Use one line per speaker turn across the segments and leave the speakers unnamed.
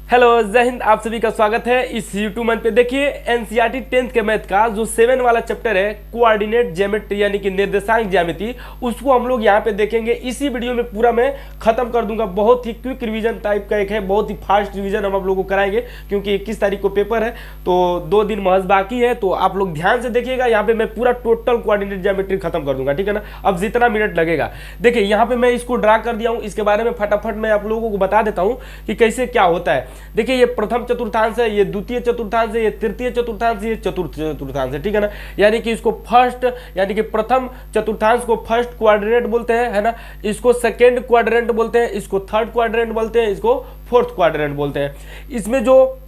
Hello जय हिंद, आप सभी का स्वागत है इस यूट्यूब मंच पे। देखिए एनसीईआरटी 10th के मैथ का जो 7 वाला चैप्टर है कोऑर्डिनेट ज्योमेट्री यानी कि निर्देशांक ज्यामिति, उसको हम लोग यहाँ पे देखेंगे। इसी वीडियो में पूरा मैं खत्म कर दूंगा। बहुत ही क्विक रिवीजन टाइप का एक है, बहुत ही फास्ट रिवीजन हम आप लोगों को कराएंगे क्योंकि 21 तारीख को पेपर है तो 2 दिन महज बाकी है। तो आप लोग ध्यान से देखिएगा, यहाँ पे मैं पूरा टोटल कोऑर्डिनेट ज्योमेट्री खत्म कर दूंगा, ठीक है ना। अब जितना मिनट लगेगा, देखिए यहाँ पे मैं इसको ड्रा कर दिया हूँ। इसके बारे में फटाफट मैं आप लोगों को बता देता हूँ कि कैसे क्या होता है। देखिए ये प्रथम चतुर्थांश है, ये द्वितीय चतुर्थांश है, ये तृतीय चतुर्थांश, ये चतुर्थ चतुर्थांश है, ठीक है ना। यानी कि इसको फर्स्ट यानी कि प्रथम चतुर्थांश को फर्स्ट क्वाड्रेंट बोलते हैं, है ना। इसको सेकेंड क्वाड्रेंट बोलते हैं, इसको थर्ड क्वाड्रेंट बोलते हैं, इसको फोर्थ क्वाड्रेंट बोलते हैं। इसमें जो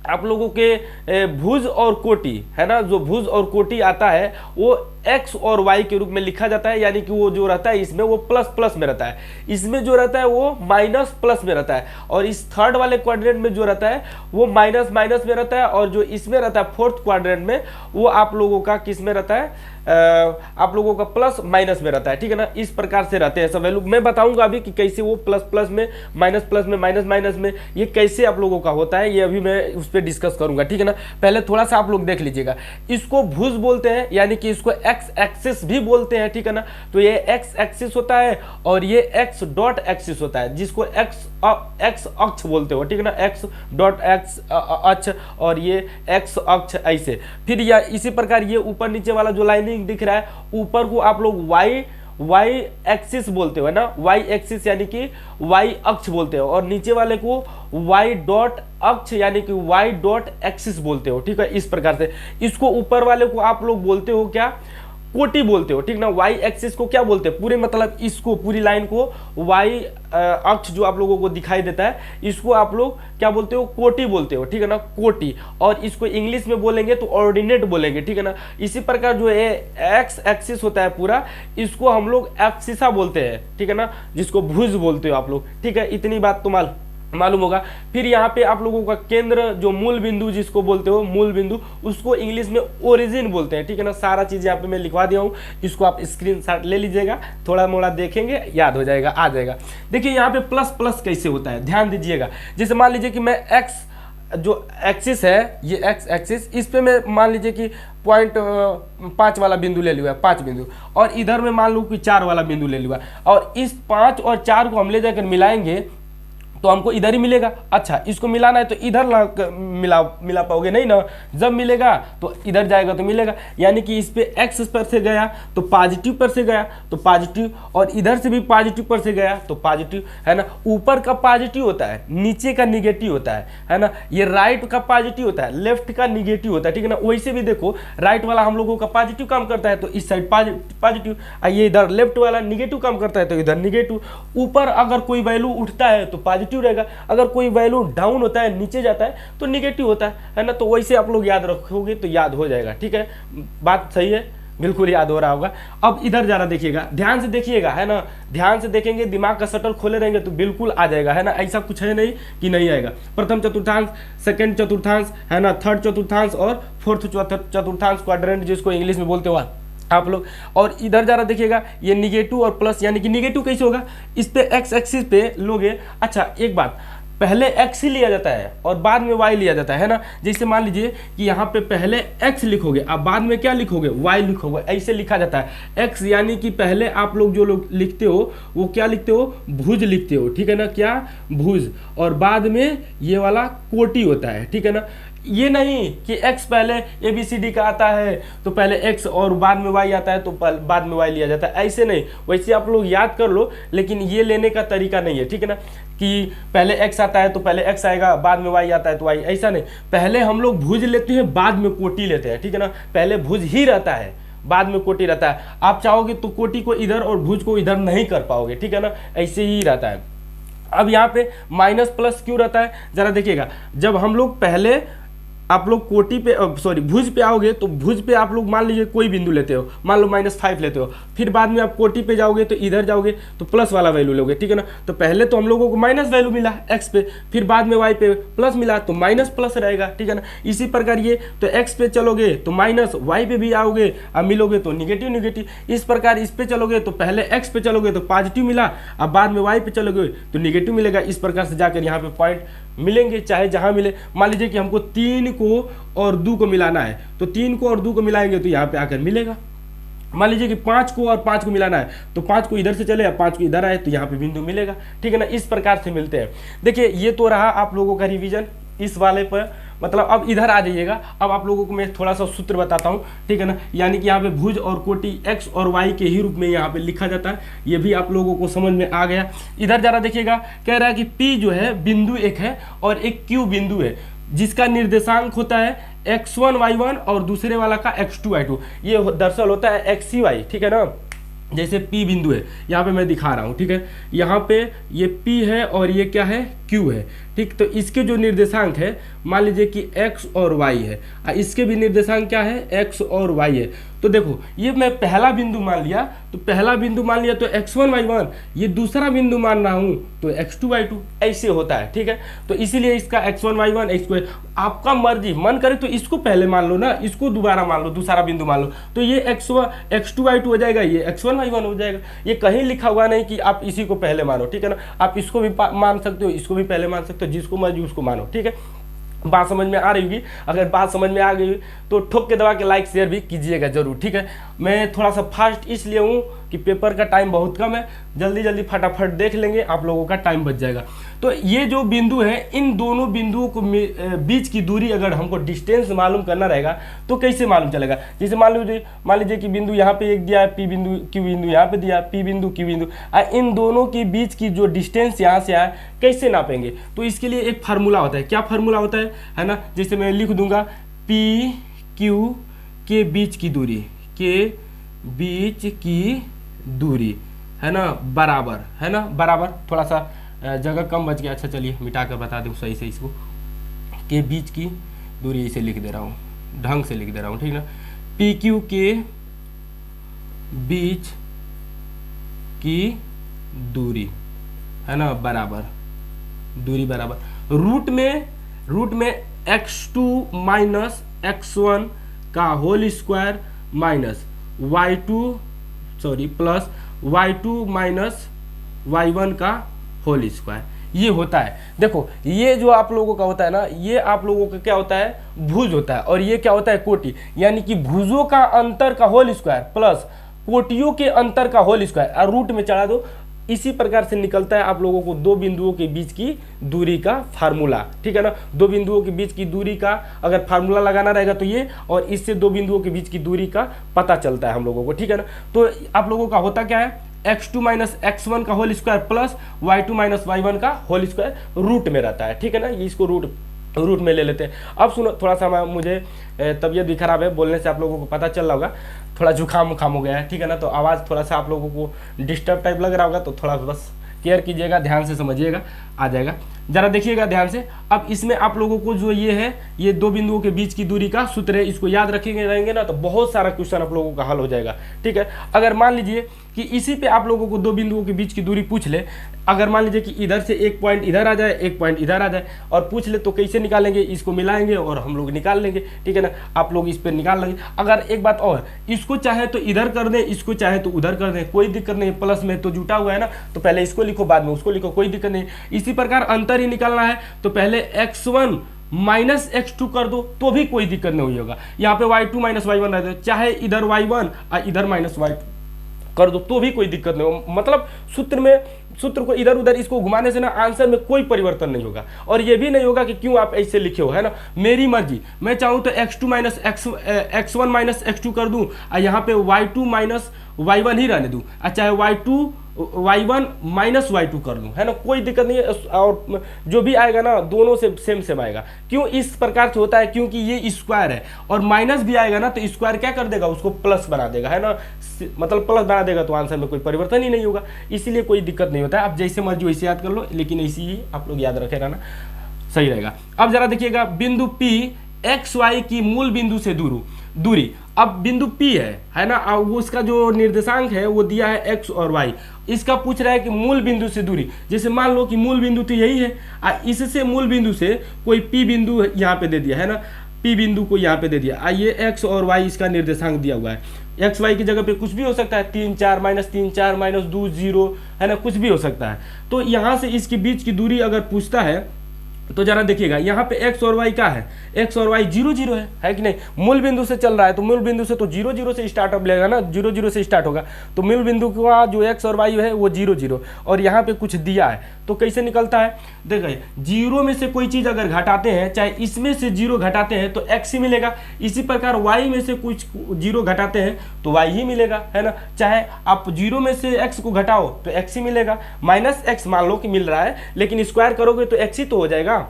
आप लोगों के भुज और कोटि है ना, जो भुज और कोटि आता है वो एक्स और वाई के रूप में लिखा जाता है। यानी कि वो जो रहता है इसमें वो प्लस प्लस में रहता है, इसमें जो रहता है वो माइनस प्लस में रहता है, और इस थर्ड वाले क्वाड्रेंट में जो रहता है वो माइनस माइनस में रहता है, और जो इसमें रहता है फोर्थ क्वाड्रेंट में वो आप लोगों का किस में रहता है, आप लोगों का प्लस माइनस में रहता है, ठीक है ना। इस प्रकार से रहते हैं सब वैल्यू। मैं बताऊंगा अभी कि कैसे वो प्लस प्लस में, माइनस प्लस में, माइनस माइनस में ये कैसे आप लोगों का होता है, ये अभी मैं उस पर डिस्कस करूंगा, ठीक है ना। पहले थोड़ा सा आप लोग देख लीजिएगा। इसको भुज बोलते हैं यानी कि इसको एक्स एक्सिस भी बोलते हैं, ठीक है ना। तो ये एक्स एक्सिस होता है और ये एक्स डॉट एक्सिस होता है, जिसको एक्स अक्ष बोलते हो, ठीक है ना। एक्स डॉट एक्स अक्ष और ये एक्स अक्ष ऐसे। फिर या इसी प्रकार ये ऊपर नीचे वाला जो लाइनिंग दिख रहा है, ऊपर को आप लोग वाई एक्सिस बोलते हो, है ना। वाई एक्सिस यानी कि वाई अक्ष बोलते हो, और नीचे वाले को वाई डॉट अक्ष यानी कि वाई डॉट एक्सिस बोलते हो, ठीक है। इस प्रकार से इसको ऊपर वाले को आप लोग बोलते हो क्या, कोटि बोलते हो, ठीक ना। वाई एक्सिस को क्या बोलते हैं, पूरे मतलब इसको पूरी लाइन को वाई अक्ष जो आप लोगों को दिखाई देता है इसको आप लोग क्या बोलते हो, कोटि बोलते हो, ठीक है ना, कोटि। और इसको इंग्लिश में बोलेंगे तो ऑर्डिनेट बोलेंगे, ठीक है ना। इसी प्रकार जो है एक्स एक्सिस होता है पूरा, इसको हम लोग एब्सिसा बोलते हैं, ठीक है ना, जिसको भुज बोलते हो आप लोग, ठीक है। इतनी बात तो मालूम होगा। फिर यहाँ पे आप लोगों का केंद्र जो मूल बिंदु जिसको बोलते हो, मूल बिंदु, उसको इंग्लिश में ओरिजिन बोलते हैं, ठीक है ना। सारा चीज यहाँ पे मैं लिखवा दिया हूँ, इसको आप स्क्रीनशॉट ले लीजिएगा, थोड़ा मोड़ा देखेंगे याद हो जाएगा, आ जाएगा। देखिए यहाँ पे प्लस प्लस कैसे होता है, ध्यान दीजिएगा। जैसे मान लीजिए कि मैं एक्स जो एक्सिस है, ये एक्स एक्सिस, इस पे मैं मान लीजिए कि 0.5 वाला बिंदु ले लिया, 5 बिंदु, और इधर में मान लूँ कि 4 वाला बिंदु ले लिया, और इस 5 और 4 को हम ले जाकर मिलाएंगे तो हमको इधर ही मिलेगा। अच्छा, इसको मिलाना है तो इधर मिला पाओगे नहीं ना, जब मिलेगा तो इधर जाएगा तो मिलेगा। यानी कि इस पे एक्स पर से गया तो पॉजिटिव पर से गया तो पॉजिटिव, और इधर से भी पॉजिटिव पर से गया तो पॉजिटिव, है ना। ऊपर का पॉजिटिव होता है, नीचे का निगेटिव होता है ना। ये राइट का पॉजिटिव होता है, लेफ्ट का निगेटिव होता है, ठीक है ना। वैसे भी देखो राइट वाला हम लोगों का पॉजिटिव काम करता है तो इस साइड पॉजिटिव, ये इधर लेफ्ट वाला निगेटिव काम करता है तो इधर निगेटिव। ऊपर अगर कोई वैल्यू उठता है तो पॉजिटिव रहेगा, अगर कोई वैल्यू डाउन होता है, नीचे जाता है तो निगेटिव होता है ना। तो वैसे आप लोग याद रखोगे तो याद हो जाएगा, ठीक है। बात सही है, बिल्कुल याद हो रहा होगा। अब इधर जरा देखिएगा, ध्यान से देखिएगा, है ना। ध्यान से देखेंगे, दिमाग का शटर खोले रहेंगे तो बिल्कुल आ जाएगा, है ना। ऐसा कुछ है नहीं कि नहीं आएगा। प्रथम चतुर्थांश, सेकंड चतुर्थांश, है ना, थर्ड चतुर्थांश और फोर्थ चतुर्थांश क्वाड्रेंट जिसको इंग्लिश में बोलते हो आप लोग। और इधर जरा देखिएगा, ये निगेटिव और प्लस, यानी कि निगेटिव कैसे होगा, इस पे एक्स एक्सिस पे लोगे। अच्छा एक बात, पहले x ही लिया जाता है और बाद में y लिया जाता है ना। जैसे मान लीजिए कि यहाँ पे पहले x लिखोगे, अब बाद में क्या लिखोगे, y लिखोगे, ऐसे लिखा जाता है। x यानी कि पहले आप लोग जो लोग लिखते हो वो क्या लिखते हो, भुज लिखते हो, ठीक है ना, क्या भुज, और बाद में ये वाला कोटि होता है, ठीक है ना। ये नहीं कि x पहले ABCD का आता है तो पहले x और बाद में y आता है तो बाद में y लिया जाता है, ऐसे नहीं। वैसे आप लोग याद कर लो, लेकिन ये लेने का तरीका नहीं है, ठीक है ना, कि पहले x आता है तो पहले x आएगा, बाद में y आता है तो y, ऐसा नहीं। पहले हम लोग भुज लेते हैं, बाद में कोटि लेते हैं, ठीक है ना। पहले भुज ही रहता है, बाद में कोटि रहता है। आप चाहोगे तो कोटि को इधर और भुज को इधर नहीं कर पाओगे, ठीक है ना, ऐसे ही रहता है। अब यहाँ पे माइनस प्लस क्यों रहता है, जरा देखिएगा। जब हम लोग पहले आप लोग कोटि पे सॉरी भुज पे आओगे तो भुज पे आप लोग मान लीजिए कोई बिंदु लेते हो, मान लो -5 लेते हो, फिर बाद में आप कोटि पे जाओगे तो इधर जाओगे तो प्लस वाला वैल्यू लोगे, ठीक है ना। तो पहले तो हम लोगों को माइनस वैल्यू मिला एक्स पे, फिर बाद में वाई पे प्लस मिला तो माइनस प्लस रहेगा, ठीक है ना। इसी प्रकार ये तो एक्स पे चलोगे तो माइनस, वाई पे भी आओगे अब मिलोगे तो निगेटिव निगेटिव। इस प्रकार इस पे चलोगे तो पहले एक्स पे चलोगे तो पॉजिटिव मिला, अब बाद में वाई पे चलोगे तो निगेटिव मिलेगा। इस प्रकार से जाकर यहाँ पे पॉइंट मिलेंगे, चाहे जहाँ मिले। मान लीजिए कि हमको 3 को और 2 को मिलाना है, तो 3 को और 2 को मिलाएंगे तो यहाँ पे आकर मिलेगा। मान लीजिए कि 5 को और 5 को मिलाना है, तो 5 को इधर से चले या 5 को इधर आए तो यहाँ पे बिंदु मिलेगा, ठीक है ना। इस प्रकार से मिलते हैं। देखिए ये तो रहा आप लोगों का रिवीजन इस वाले पर। मतलब अब इधर आ जाइएगा, अब आप लोगों को मैं थोड़ा सा सूत्र बताता हूँ, ठीक है ना। यानी कि यहाँ पे भुज और कोटि x और y के ही रूप में यहाँ पे लिखा जाता है। ये भी आप लोगों को समझ में आ गया। इधर जरा देखिएगा, कह रहा है कि P जो है बिंदु एक है और एक Q बिंदु है, जिसका निर्देशांक होता है x1 y1 और दूसरे वाला का x2 y2। ये दरअसल होता है x y, ठीक है ना। जैसे P बिंदु है, यहाँ पे मैं दिखा रहा हूँ, ठीक है। यहाँ पे ये P है और ये क्या है, Q है, ठीक। तो इसके जो निर्देशांक है, मान लीजिए कि x और y है, इसके भी निर्देशांक क्या है, x और y है। तो देखो ये मैं पहला बिंदु मान लिया, तो पहला बिंदु मान लिया तो x1 y1, ये दूसरा बिंदु मान रहा हूँ तो x2 y2, ऐसे होता है, ठीक है। तो इसीलिए इसका x1 y1 x2, आपका मर्जी, मन करे तो इसको पहले मान लो ना, इसको दोबारा मान लो, दूसरा बिंदु मान लो, तो ये x2 y2 हो जाएगा, ये x1 y1 हो जाएगा। ये कहीं लिखा हुआ नहीं कि आप इसी को पहले मानो, ठीक है ना। आप इसको भी मान सकते हो, इसको भी पहले मान सकते हो, जिसको मर्जी उसको मानो, ठीक है। बात समझ में आ रही होगी। अगर बात समझ में आ गई तो ठोक के दबा के लाइक शेयर भी कीजिएगा जरूर, ठीक है। मैं थोड़ा सा फास्ट इसलिए हूँ कि पेपर का टाइम बहुत कम है, जल्दी जल्दी फटाफट देख लेंगे, आप लोगों का टाइम बच जाएगा। तो ये जो बिंदु है, इन दोनों बिंदुओं को बीच की दूरी अगर हमको डिस्टेंस मालूम करना रहेगा तो कैसे मालूम चलेगा। जैसे मान लीजिए कि बिंदु यहाँ पे एक दिया है, पी बिंदु, क्यू बिंदु यहाँ पे दिया, पी बिंदु, क्यू बिंदु, इन दोनों के बीच की जो डिस्टेंस यहाँ से आए कैसे नापेंगे। तो इसके लिए एक फार्मूला होता है। क्या फार्मूला होता है ना। जैसे मैं लिख दूंगा पी क्यू के बीच की दूरी, के बीच की दूरी है ना, बराबर, है ना, बराबर। थोड़ा सा जगह कम बच गया, अच्छा चलिए मिटा कर बता दूं सही से इसको। के बीच की दूरी इसे लिख दे रहा हूँ, ढंग से लिख दे रहा हूँ, ठीक ना। पी क्यू के बीच की दूरी है ना, बराबर, दूरी बराबर। रूट में x2 माइनस x1 का whole square minus plus y2 minus y1 का होल स्क्वायर, ये होता है। देखो ये जो आप लोगों का होता है ना, ये आप लोगों का क्या होता है, भुज होता है, और ये क्या होता है, कोटि। यानी कि भुजों का अंतर का होल स्क्वायर प्लस कोटियों के अंतर का होल स्क्वायर, और रूट में चढ़ा दो। इसी प्रकार से निकलता है आप लोगों को दो बिंदुओं के बीच की दूरी का फार्मूला, ठीक है ना। दो बिंदुओं के बीच की दूरी का अगर फार्मूला लगाना रहेगा तो ये, और इससे दो बिंदुओं के बीच की दूरी का पता चलता है हम लोगों को, ठीक है ना। तो आप लोगों का होता क्या है, x2 माइनस x1 का whole square plus y2 minus y1 का होल स्क्वायर रूट में रहता है, ठीक है ना। ये इसको रूट में ले लेते हैं। अब सुनो, थोड़ा सा मुझे तबीयत भी खराब है, बोलने से आप लोगों को पता चल रहा होगा, थोड़ा जुकाम हो गया है, ठीक है ना। तो आवाज़ थोड़ा सा आप लोगों को डिस्टर्ब टाइप लग रहा होगा, तो थोड़ा बस केयर कीजिएगा, ध्यान से समझिएगा, आ जाएगा। जरा देखिएगा ध्यान से। अब इसमें आप लोगों को जो ये है, ये दो बिंदुओं के बीच की दूरी का सूत्र है, इसको याद रहेंगे ना, तो बहुत सारा क्वेश्चन आप लोगों का हल हो जाएगा, ठीक है। अगर मान लीजिए कि इसी पे आप लोगों को दो बिंदुओं के बीच की दूरी पूछ ले, अगर मान लीजिए कि इधर से एक पॉइंट इधर आ जाए, एक पॉइंट इधर आ जाए, और पूछ ले, तो कैसे निकालेंगे, इसको मिलाएंगे और हम लोग निकाल लेंगे, ठीक है ना। आप लोग इस पर निकाल लेंगे। अगर एक बात और, इसको चाहे तो इधर कर दें, इसको चाहे तो उधर कर दें, कोई दिक्कत नहीं। प्लस में तो जुटा हुआ है ना, तो पहले इसको लिखो, बाद में उसको लिखो, कोई दिक्कत नहीं। इसी प्रकार अंतर ही निकालना है तो पहले x1 माइनस x2 कर दो, तो भी कोई दिक्कत नहीं होगा। यहाँ पे y2 माइनस y1 रह दो, चाहे इधर y1 और इधर माइनस y2 कर दो, तो भी कोई दिक्कत नहीं हो। मतलब सूत्र को इधर उधर इसको घुमाने से ना आंसर में कोई परिवर्तन नहीं होगा, और ये भी नहीं होगा कि क्यों आप ऐसे लिखे हो, है ना। मेरी मर्जी, मैं चाहूँ तो x2 minus x1 minus x2 कर दूँ, और यहाँ पे y2 माइनस y1 ही रहने दूँ, और चाहे y1 माइनस y2 कर लूँ, है ना, कोई दिक्कत नहीं है। और जो भी आएगा ना, दोनों से सेम आएगा। क्यों इस प्रकार से होता है, क्योंकि ये स्क्वायर है, और माइनस भी आएगा ना तो स्क्वायर क्या कर देगा, उसको प्लस बना देगा, है ना। मतलब प्लस बना देगा तो आंसर में कोई परिवर्तन ही नहीं होगा, इसीलिए कोई दिक्कत नहीं होता है। आप जैसे मर्जी वैसे याद कर लो, लेकिन ऐसे ही आप लोग याद रखे रहना, सही रहेगा। अब जरा देखिएगा, बिंदु P XY की मूल बिंदु से दूरी। अब बिंदु P है ना, वो उसका जो निर्देशांक है वो दिया है x और y। इसका पूछ रहा है कि मूल बिंदु से दूरी। जैसे मान लो कि मूल बिंदु तो यही है, इससे मूल बिंदु से कोई P बिंदु यहाँ पे दे दिया है ना, P बिंदु को यहाँ पे दे दिया, ये x और y इसका निर्देशांक दिया हुआ है। एक्स वाई की जगह पे कुछ भी हो सकता है, 3 4 माइनस 3 4 माइनस 2 0, है ना, कुछ भी हो सकता है। तो यहाँ से इसके बीच की दूरी अगर पूछता है तो जरा देखिएगा यहाँ पे x और y का है, x और y 0 0 है कि नहीं, मूल बिंदु से चल रहा है तो मूल बिंदु से तो 0 0 से स्टार्ट अप लेगा ना, 0 0 से स्टार्ट होगा, तो मूल बिंदु का जो x और y है वो 0 0 और यहाँ पे कुछ दिया है तो कैसे निकलता है, देखिए 0 में से कोई चीज़ अगर घटाते हैं, चाहे इसमें से 0 घटाते हैं तो x ही मिलेगा, इसी प्रकार y में से कुछ 0 घटाते हैं तो y ही मिलेगा, है ना, चाहे आप 0 में से x को घटाओ तो x ही मिलेगा, माइनस x मान लो कि मिल रहा है लेकिन स्क्वायर करोगे तो x ही तो हो जाएगा।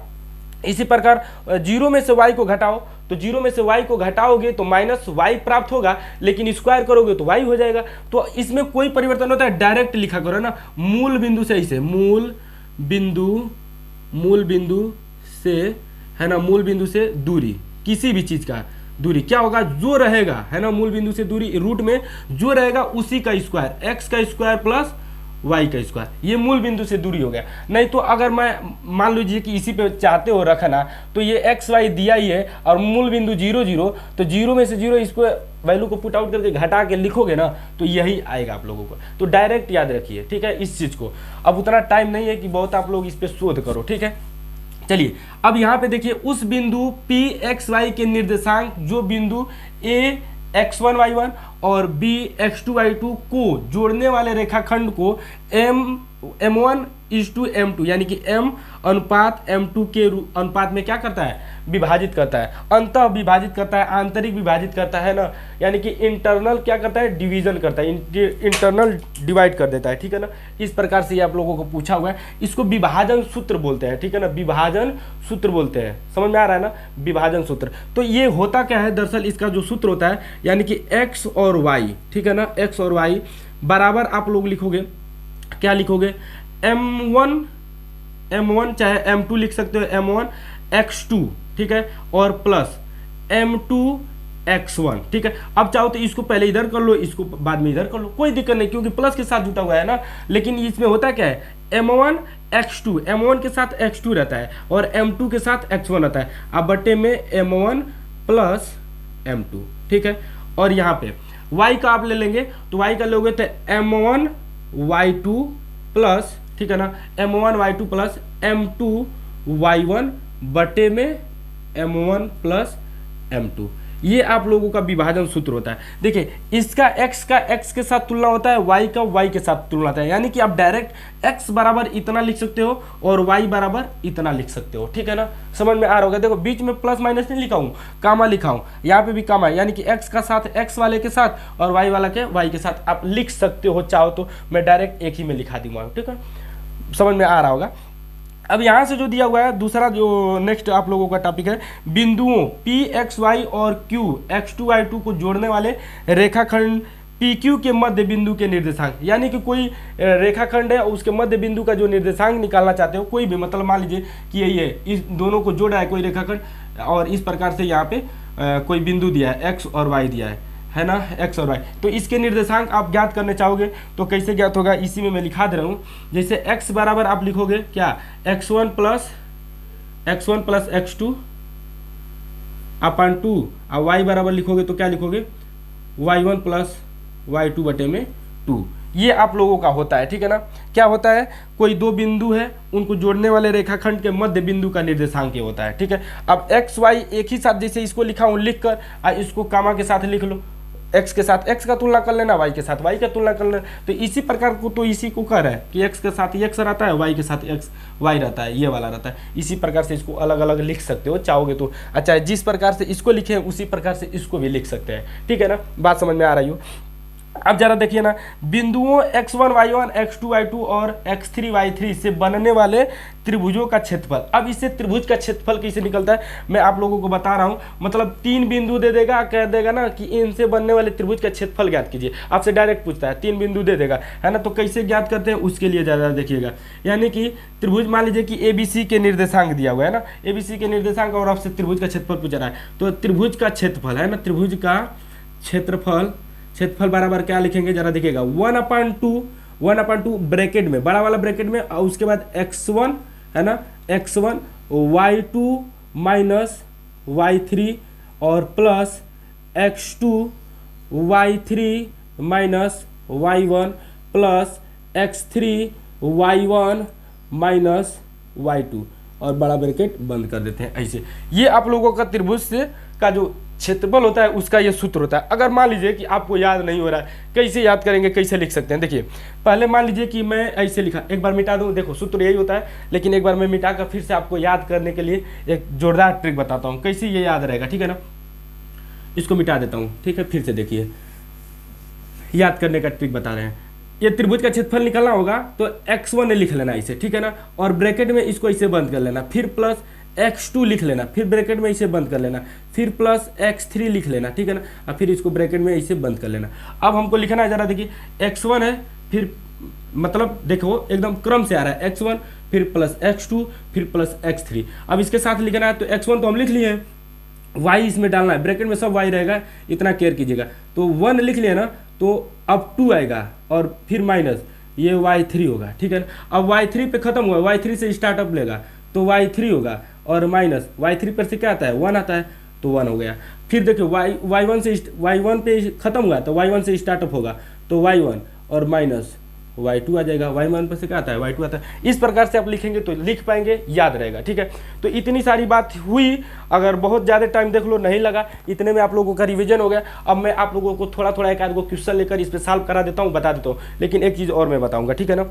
इसी प्रकार 0 में से y को घटाओ तो 0 में से y को घटाओगे तो माइनस y प्राप्त होगा, लेकिन स्क्वायर करोगे तो y हो जाएगा। तो इसमें कोई परिवर्तन होता है, डायरेक्ट लिखा करो ना, मूल बिंदु से ऐसे मूल बिंदु से, है ना, मूल बिंदु से दूरी, किसी भी चीज का दूरी क्या होगा, जो रहेगा, है ना, मूल बिंदु से दूरी रूट में जो रहेगा उसी का स्क्वायर, x का स्क्वायर प्लस y का स्क्वायर, ये मूल बिंदु से दूरी हो गया। नहीं तो अगर मैं मान लीजिए कि इसी पे चाहते हो रखना तो ये x y दिया ही है और मूल बिंदु 0 0, तो 0 में से 0 इसको वैल्यू को पुट आउट करके घटा के लिखोगे ना तो यही आएगा आप लोगों को। तो डायरेक्ट याद रखिए, ठीक है, इस चीज़ को। अब उतना टाइम नहीं है कि बहुत आप लोग इस पर शोध करो, ठीक है। चलिए अब यहाँ पे देखिए उस बिंदु P x y के निर्देशांक जो बिंदु A x1 y1 और B x2 y2 को जोड़ने वाले रेखाखंड को m1:m2 यानी कि m अनुपात m2 के अनुपात में क्या करता है, विभाजित करता है, अंतः विभाजित करता है, आंतरिक विभाजित करता है ना, यानी कि इंटरनल क्या करता है, डिवीजन करता है, इंटरनल डिवाइड कर देता है, ठीक है ना। इस प्रकार से ये आप लोगों को पूछा हुआ है, इसको विभाजन सूत्र बोलते हैं, ठीक है ना, विभाजन सूत्र बोलते हैं, समझ में आ रहा है ना, विभाजन सूत्र। तो ये होता क्या है, दरअसल इसका जो सूत्र होता है यानी कि x और y, ठीक है ना, x और y बराबर आप लोग लिखोगे, क्या लिखोगे, m1 चाहे m2 लिख सकते हो, m1 x2, ठीक है, और प्लस m2 x1, ठीक है। अब चाहो तो इसको पहले इधर कर लो, इसको बाद में इधर कर लो, कोई दिक्कत नहीं, क्योंकि प्लस के साथ जुटा हुआ है ना। लेकिन इसमें होता क्या है, m1 x2, m1 के साथ x2 रहता है और m2 के साथ x1 रहता है, अब बट्टे में m1 प्लस m2, ठीक है। और यहाँ पे y का आप ले लेंगे तो y का लोगे तो m1 y2 प्लस, ठीक है ना, m1 y2 plus m2 y1 बटे में m1 प्लस m2, ये आप लोगों का विभाजन सूत्र होता है। देखिए इसका x का x के साथ तुलना होता है, y का y के साथ तुलना होता है, यानी कि आप डायरेक्ट x बराबर इतना लिख सकते हो और y बराबर इतना लिख सकते हो, ठीक है ना, समझ में आ रहा होगा। देखो बीच में प्लस माइनस नहीं लिखा हूँ, कामा लिखा हूँ, यहाँ पे भी कामा है, यानी कि x का साथ x वाले के साथ और y वाला के y के साथ आप लिख सकते हो, चाहो तो मैं डायरेक्ट एक ही में लिखा दूंगा, ठीक है, समझ में आ रहा होगा। अब यहाँ से जो दिया हुआ है दूसरा जो नेक्स्ट आप लोगों का टॉपिक है, बिंदुओं P x y और Q x2 y2 को जोड़ने वाले रेखाखंड PQ के मध्य बिंदु के निर्देशांक, यानी कि कोई रेखाखंड है उसके मध्य बिंदु का जो निर्देशांक निकालना चाहते हो, कोई भी, मतलब मान लीजिए कि ये इस दोनों को जोड़ा है कोई रेखाखंड और इस प्रकार से यहाँ पे कोई बिंदु दिया है x और y दिया है ना, x और y, तो इसके निर्देशांक आप ज्ञात करने चाहोगे तो कैसे ज्ञात होगा, इसी में मैं लिखा दे रहा हूँ। जैसे x बराबर आप लिखोगे क्या, x1 प्लस x2 अपॉन 2 और y बराबर लिखोगे तो क्या लिखोगे, y1 प्लस y2 बटे में 2, ये आप लोगों का होता है, ठीक है ना। क्या होता है, कोई दो बिंदु है उनको जोड़ने वाले रेखाखंड के मध्य बिंदु का निर्देशांक ये होता है, ठीक है। अब x y एक ही साथ जैसे इसको लिखा हूँ लिख कर इसको कामा के साथ लिख लो, x के साथ x का तुलना कर लेना, y के साथ y का तुलना कर लेना, तो इसी प्रकार को तो इसी को कह रहा है कि x के साथ x रहता है, y के साथ y रहता है, ये वाला रहता है। इसी प्रकार से इसको अलग अलग लिख सकते हो चाहोगे तो, अच्छा जिस प्रकार से इसको लिखे उसी प्रकार से इसको भी लिख सकते हैं, ठीक है ना, बात समझ में आ रही हो। अब जरा देखिए ना, बिंदुओं x1 y1 x2 y2 और x3 y3 से बनने वाले त्रिभुजों का क्षेत्रफल। अब इससे त्रिभुज का क्षेत्रफल कैसे निकलता है मैं आप लोगों को बता रहा हूं, मतलब तीन बिंदु दे देगा, कह देगा ना कि इनसे बनने वाले त्रिभुज का क्षेत्रफल ज्ञात कीजिए, आपसे डायरेक्ट पूछता है, तीन बिंदु दे देगा, है ना। तो कैसे ज्ञात करते हैं उसके लिए ज़्यादा देखिएगा, यानी कि त्रिभुज मान लीजिए कि ABC के निर्देशांक दिया हुआ है ना, ABC के निर्देशांक और आपसे त्रिभुज का क्षेत्रफल पूछ रहा है, तो त्रिभुज का क्षेत्रफल है ना, त्रिभुज का क्षेत्रफल बराबर क्या लिखेंगे जरा देखिएगा, 1/2 ब्रैकेट में, बड़ा वाला ब्रैकेट में, और उसके बाद x1 है ना, x1 y2 माइनस y3 और plus x2 y3 minus y1 plus x3 y1 minus y2, और बड़ा ब्रैकेट बंद कर देते हैं ऐसे। ये आप लोगों का त्रिभुज से का जो क्षेत्रफल होता है उसका ये सूत्र होता है। अगर मान लीजिए कि आपको याद नहीं हो रहा है, कैसे याद करेंगे, कैसे लिख सकते हैं? देखिए पहले मान लीजिए कि मैं ऐसे लिखा, एक बार मिटा दूं, देखो सूत्र यही होता है, लेकिन एक बार मैं मिटा कर फिर से आपको याद करने के लिए एक जोरदार ट्रिक बताता हूँ कैसे ये याद रहेगा, ठीक है ना। इसको मिटा देता हूँ, ठीक है, फिर से देखिए याद करने का ट्रिक बता रहे हैं। ये त्रिभुज का क्षेत्रफल निकालना होगा तो x1 लिख लेना इसे, ठीक है ना, और ब्रैकेट में इसको इसे बंद कर लेना, फिर प्लस x2 लिख लेना, फिर ब्रैकेट में इसे बंद कर लेना, फिर प्लस x3 लिख लेना, ठीक है ना, और फिर इसको ब्रैकेट में इसे बंद कर लेना। अब हमको लिखना है, जरा देखिए x1 है, फिर मतलब देखो एकदम क्रम से आ रहा है x1 फिर प्लस x2 फिर प्लस x3। अब इसके साथ लिखना है तो x1 तो हम लिख लिए हैं, y इसमें डालना है, ब्रैकेट में सब y रहेगा, इतना केयर कीजिएगा। तो 1 लिख लिया ना, तो अब 2 आएगा और फिर माइनस ये y3 होगा, ठीक है ना। अब y3 पे खत्म हुआ, y3 से स्टार्टअप लेगा तो y3 होगा और माइनस y3 पर से क्या आता है 1 आता है तो 1 हो गया। फिर देखिए y1 पे खत्म हुआ तो y1 से स्टार्टअप होगा तो y1 और माइनस y2 आ जाएगा, y1 पर से क्या आता है y2 आता है। इस प्रकार से आप लिखेंगे तो लिख पाएंगे, याद रहेगा, ठीक है। तो इतनी सारी बात हुई, अगर बहुत ज़्यादा टाइम देख लो नहीं लगा, इतने में आप लोगों का रिवीजन हो गया। अब मैं आप लोगों को थोड़ा थोड़ा एक आध गो क्वेश्चन लेकर इस पर सॉल्व करा देता हूँ, बता देता हूँ, लेकिन एक चीज़ और मैं बताऊँगा, ठीक है ना।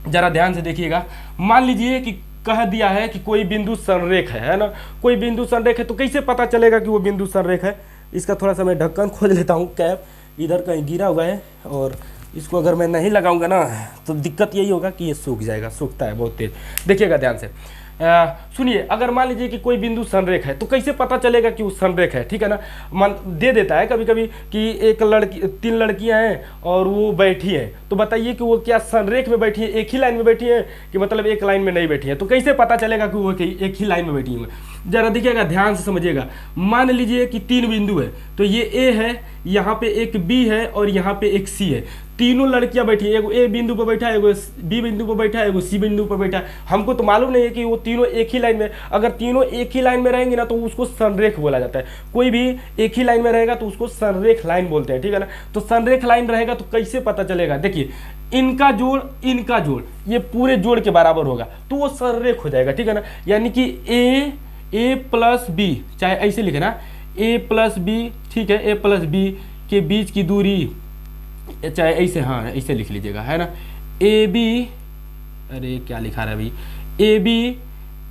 ज़रा ध्यान से देखिएगा। मान लीजिए कि कह दिया है कि कोई बिंदु संरेख है ना, कोई बिंदु संरेख है, तो कैसे पता चलेगा कि वो बिंदु संरेख है? इसका थोड़ा सा मैं ढक्कन खोज लेता हूँ, कैप इधर कहीं गिरा हुआ है, और इसको अगर मैं नहीं लगाऊंगा ना तो दिक्कत यही होगा कि ये सूख जाएगा, सूखता है बहुत तेज। देखिएगा ध्यान से, सुनिए, अगर मान लीजिए कि कोई बिंदु संरेख है तो कैसे पता चलेगा कि वो संरेख है, ठीक है ना। मान दे देता है कभी कभी कि एक लड़की 3 लड़कियां हैं और वो बैठी हैं, तो बताइए कि वो क्या संरेख में बैठी है, एक ही लाइन में बैठी है कि मतलब एक लाइन में नहीं बैठी है? तो कैसे पता चलेगा कि वो एक ही लाइन में बैठी है? जरा देखिएगा, ध्यान से समझिएगा। मान लीजिए कि 3 बिंदु है, तो ये ए है, यहाँ पे एक बी है और यहाँ पे एक सी है। तीनों लड़कियां बैठी है, एगो ए बिंदु पर बैठा है, एगो बी बिंदु पर बैठा है, एगो सी बिंदु पर बैठा है। हमको तो मालूम नहीं है कि वो तीनों एक ही लाइन में, अगर तीनों एक ही लाइन में रहेंगे ना तो उसको संरेख बोला जाता है। कोई भी एक ही लाइन में रहेगा तो उसको संरेख लाइन बोलते हैं, ठीक है ना। तो संरेख लाइन रहेगा तो कैसे पता चलेगा? देखिए इनका जोड़ ये पूरे जोड़ के बराबर होगा तो वो संरेख हो जाएगा, ठीक है ना। यानी कि ए प्लस बी, चाहे ऐसे लिखे ना, ए प्लस बी, ठीक है, ए प्लस बी के बीच की दूरी, चाहे ऐसे, हाँ ऐसे लिख लीजिएगा, है ना। ए बी, अरे क्या लिखा रहा है अभी, ए बी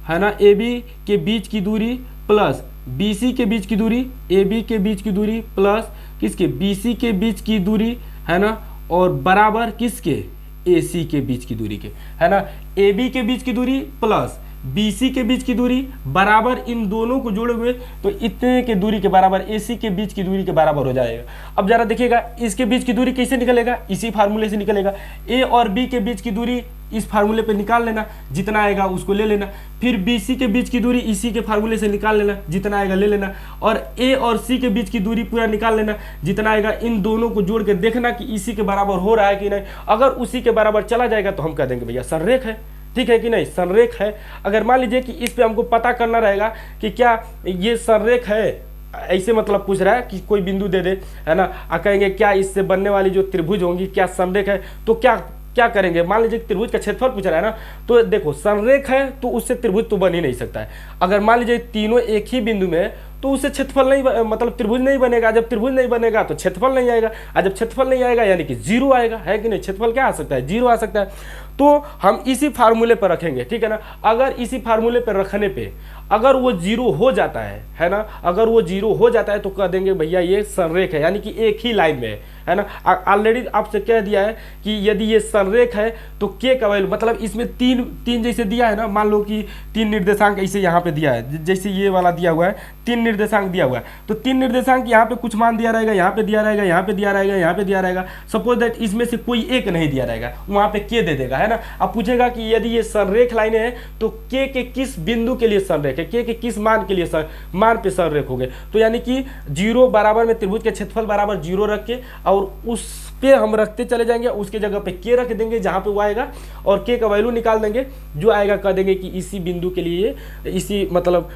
है ना, ए बी के बीच की दूरी प्लस बी सी के बीच की दूरी, ए बी के बीच की दूरी प्लस किसके, बी सी के बीच की दूरी, है ना, और बराबर किसके, ए सी के बीच की दूरी के, है ना। ए बी के बीच की दूरी प्लस BC के बीच की दूरी बराबर, इन दोनों को जोड़े हुए तो इतने के दूरी के बराबर AC के बीच की दूरी के बराबर हो जाएगा। अब जरा देखिएगा इसके बीच की दूरी कैसे निकलेगा, इसी फार्मूले से निकलेगा। A और B के बीच की दूरी इस फार्मूले पे निकाल लेना, जितना आएगा उसको ले लेना। फिर BC के बीच की दूरी इसी के फार्मूले से निकाल लेना, जितना आएगा ले लेना। और A और C के बीच की दूरी पूरा निकाल लेना, जितना आएगा। इन दोनों को जोड़ के देखना कि इसी के बराबर हो रहा है कि नहीं। अगर उसी के बराबर चला जाएगा तो हम कह देंगे भैया संरेख है, ठीक है कि नहीं, संरेख है। अगर मान लीजिए कि इस पे हमको पता करना रहेगा कि क्या ये संरेख है, ऐसे मतलब पूछ रहा है कि कोई बिंदु दे दे, है ना, कहेंगे क्या इससे बनने वाली जो त्रिभुज होंगी क्या संरेख है, तो क्या करेंगे। मान लीजिए त्रिभुज का क्षेत्रफल पूछ रहा है ना, तो देखो संरेख है तो उससे त्रिभुज तो बन ही नहीं सकता है। अगर मान लीजिए तीनों एक ही बिंदु में तो उससे क्षेत्रफल नहीं, मतलब त्रिभुज नहीं बनेगा। जब त्रिभुज नहीं बनेगा तो क्षेत्रफल नहीं आएगा, और जब क्षेत्रफल नहीं आएगा यानी कि जीरो आएगा, है कि नहीं। क्षेत्रफल क्या आ सकता है, जीरो आ सकता है। तो हम इसी फार्मूले पर रखेंगे, ठीक है ना। अगर इसी फार्मूले पर रखने पे अगर वो जीरो हो जाता है ना, अगर वो जीरो हो जाता है तो कह देंगे भैया ये संरेख है, यानी कि एक ही लाइन में है ना। ऑलरेडी आपसे कह दिया है कि यदि ये संरेख है तो के का वैल्यू, मतलब इसमें तीन जैसे दिया है ना, मान लो कि 3 निर्देशांक ऐसे यहाँ पे दिया है, जैसे ये वाला दिया हुआ है 3 निर्देशांक दिया हुआ है, तो 3 निर्देशांक यहाँ पे कुछ मान दिया रहेगा, यहाँ पे दिया रहेगा, यहाँ पे दिया रहेगा, यहाँ पे दिया रहेगा। सपोज दैट इसमें से कोई एक नहीं दिया रहेगा, वहाँ पे के दे देगा, है ना। अब पूछेगा कि यदि ये संरेख लाइनें हैं तो के किस बिंदु के लिए संरेख है, के किस मान के लिए मान पे संरेख हो गए। तो यानी कि जीरो बराबर में त्रिभुज के क्षेत्रफल बराबर जीरो रख के और उस पे हम रखते चले जाएंगे, उसके जगह पे के रख देंगे जहां पे वो आएगा, और के का वैल्यू निकाल देंगे, जो आएगा कह देंगे कि इसी बिंदु के लिए, इसी मतलब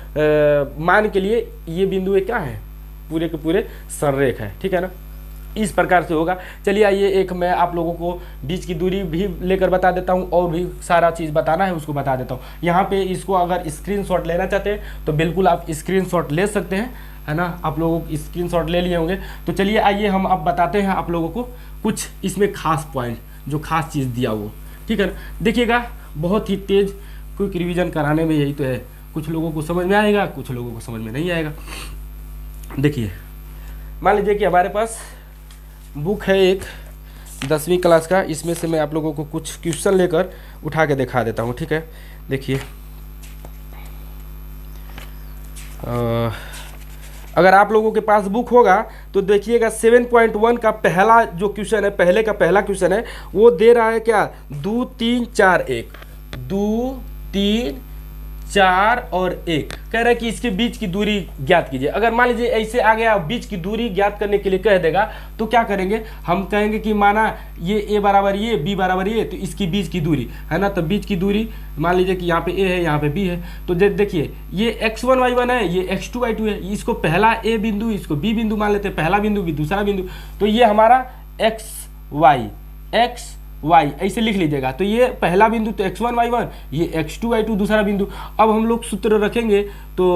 मान के लिए ये बिंदु क्या है, पूरे के पूरे संरेख है, ठीक है ना। इस प्रकार से होगा। चलिए आइए एक मैं आप लोगों को बीच की दूरी भी लेकर बता देता हूँ और भी सारा चीज़ बताना है उसको बता देता हूँ। यहाँ पे इसको अगर स्क्रीनशॉट लेना चाहते हैं तो बिल्कुल आप स्क्रीनशॉट ले सकते हैं, है ना। आप लोगों को स्क्रीनशॉट ले लिए होंगे। तो चलिए आइए हम अब बताते हैं आप लोगों को कुछ इसमें खास पॉइंट, जो खास चीज़ दिया वो, ठीक है ना। देखिएगा बहुत ही तेज क्विक रिवीजन कराने में यही तो है, कुछ लोगों को समझ में आएगा, कुछ लोगों को समझ में नहीं आएगा। देखिए मान लीजिए कि हमारे पास बुक है एक 10वीं क्लास का, इसमें से मैं आप लोगों को कुछ क्वेश्चन लेकर उठा के दिखा देता हूँ, ठीक है। देखिए अगर आप लोगों के पास बुक होगा तो देखिएगा 7.1 का पहला जो क्वेश्चन है, पहले का पहला क्वेश्चन है, वो दे रहा है क्या 2 3 4 1, 2 3 4 और 1 कह रहा है कि इसके बीच की दूरी ज्ञात कीजिए। अगर मान लीजिए ऐसे आ गया बीच की दूरी ज्ञात करने के लिए कह देगा तो क्या करेंगे, हम कहेंगे कि माना ये a बराबर ये, b बराबर ये, तो इसकी बीच की दूरी है ना। तो बीच की दूरी मान लीजिए कि यहाँ पे a है, यहाँ पे b है, तो देखिए ये x1 y1 है, ये x2 y2 है, इसको पहला a बिंदु, इसको b बिंदु मान लेते हैं, पहला बिंदु भी दूसरा बिंदु, तो ये हमारा x y ऐसे लिख लीजिएगा। तो ये पहला बिंदु तो x1 y1, ये x2 y2 दूसरा बिंदु। अब हम लोग सूत्र रखेंगे तो